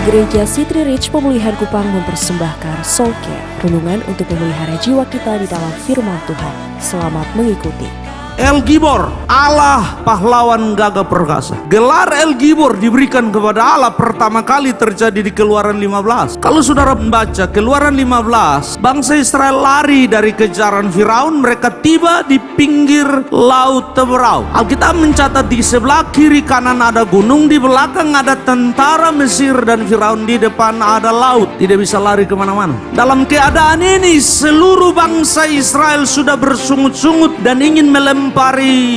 Gereja City Reach Pemulihan Kupang mempersembahkan Soul Care, renungan untuk memelihara jiwa kita di dalam firman Tuhan. Selamat mengikuti. El Gibor, Allah pahlawan gagah perkasa. Gelar El Gibor diberikan kepada Allah pertama kali terjadi di Keluaran 15. Kalau saudara membaca Keluaran 15, bangsa Israel lari dari kejaran Firaun, mereka tiba di pinggir Laut Teberau. Alkitab mencatat di sebelah kiri kanan ada gunung, di belakang ada tentara Mesir dan Firaun, di depan ada laut. Tidak bisa lari kemana-mana. Dalam keadaan ini seluruh bangsa Israel sudah bersungut-sungut dan ingin melempari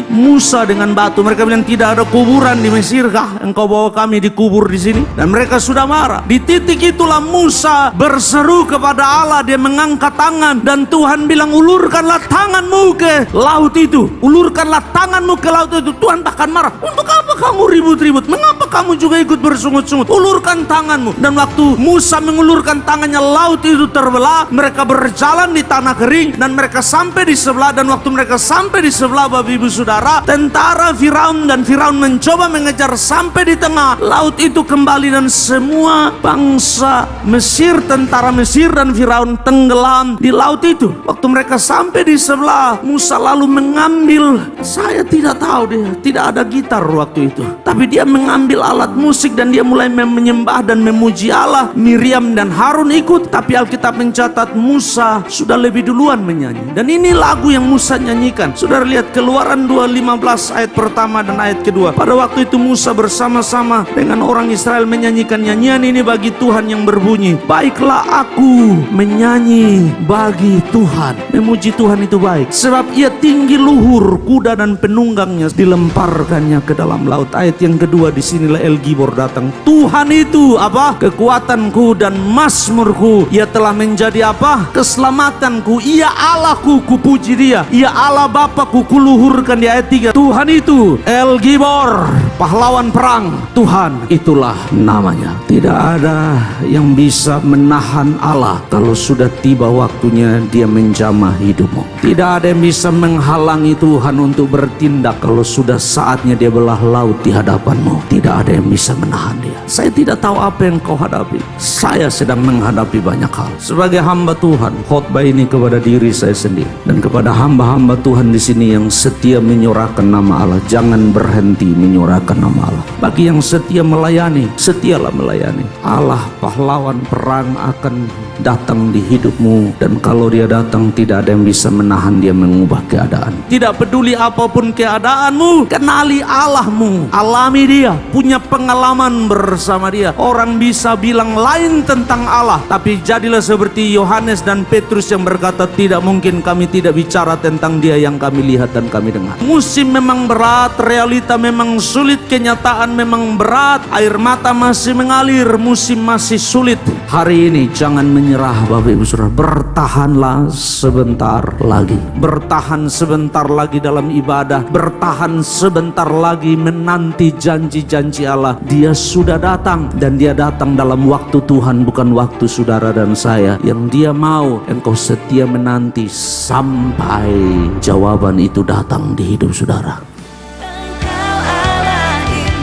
Musa dengan batu. Mereka bilang, tidak ada kuburan di Mesir kah? Engkau bawa kami dikubur di sini? Dan mereka sudah marah. Di titik itulah Musa berseru kepada Allah. Dia mengangkat tangan dan Tuhan bilang, ulurkanlah tanganmu ke laut itu. Ulurkanlah tanganmu ke laut itu. Tuhan takkan marah. Untuk apa kamu ribut-ribut? Mengapa kamu juga ikut bersungut-sungut? Ulurkan tanganmu. Dan waktu Musa mengulurkan tangannya, laut itu terbelah. Mereka berjalan di tanah kering dan mereka sampai di sebelah. Dan waktu mereka sampai di sebelah, Bapak Ibu Saudara, tentara Firaun dan Firaun mencoba mengejar sampai di tengah laut itu kembali, dan semua bangsa Mesir, tentara Mesir dan Firaun tenggelam di laut itu. Waktu mereka sampai di sebelah, Musa lalu mengambil, saya tidak tahu, dia tidak ada gitar waktu itu, tapi dia mengambil alat musik dan dia mulai menyembah dan memuji Allah. Miriam dan Harun ikut, tapi Alkitab mencatat Musa sudah lebih duluan menyanyi. Dan ini lagu yang Musa nyanyikan. Saudara lihat Keluaran 2:15 ayat pertama dan ayat kedua. Pada waktu itu Musa bersama-sama dengan orang Israel menyanyikan nyanyian ini bagi Tuhan yang berbunyi, baiklah aku menyanyi bagi Tuhan. Memuji Tuhan itu baik, sebab ia tinggi luhur, kuda dan penunggangnya dilemparkannya ke dalam laut. Ayat yang kedua, disinilah El Gibor datang. Tuhan itu apa? Kekuatanku dan mazmurku. Ia telah menjadi apa? Keselamatanku. Ia Allahku, kupuji dia. Ia Allah Bapakku, luhurkan. Di ayat 3, Tuhan itu El Gibor, pahlawan perang. Tuhan itulah namanya. Tidak ada yang bisa menahan Allah kalau sudah tiba waktunya dia menjamah hidupmu. Tidak ada yang bisa menghalangi Tuhan untuk bertindak kalau sudah saatnya dia belah laut di hadapanmu. Tidak ada yang bisa menahan dia. Saya tidak tahu apa yang kau hadapi. Saya sedang menghadapi banyak hal. Sebagai hamba Tuhan, khotbah ini kepada diri saya sendiri dan kepada hamba-hamba Tuhan di sini yang setia menyuarakan nama Allah. Jangan berhenti menyuarakan nama Allah. Bagi yang setia melayani, setialah melayani. Allah pahlawan perang akan datang di hidupmu, dan kalau dia datang tidak ada yang bisa menahan dia mengubah keadaan. Tidak peduli apapun keadaanmu, kenali Allahmu, alami dia, punya pengalaman bersama dia. Orang bisa bilang lain tentang Allah, tapi jadilah seperti Yohanes dan Petrus yang berkata, tidak mungkin kami tidak bicara tentang dia yang kami lihat dan kami dengar. Musim memang berat, realita memang sulit, kenyataan memang berat, air mata masih mengalir, musim masih sulit. Hari ini jangan menyerah Bapak Ibu Saudara. Bertahanlah sebentar lagi. Bertahan sebentar lagi dalam ibadah. Bertahan sebentar lagi menanti janji-janji Allah. Dia sudah datang, dan dia datang dalam waktu Tuhan, bukan waktu saudara dan saya. Yang dia mau engkau setia menanti sampai jawaban itu datang di hidup saudara.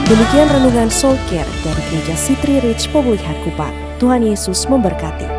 Demikian renungan Soul Care dari Gereja City Reach Pemulihan Kupang. Tuhan Yesus memberkati.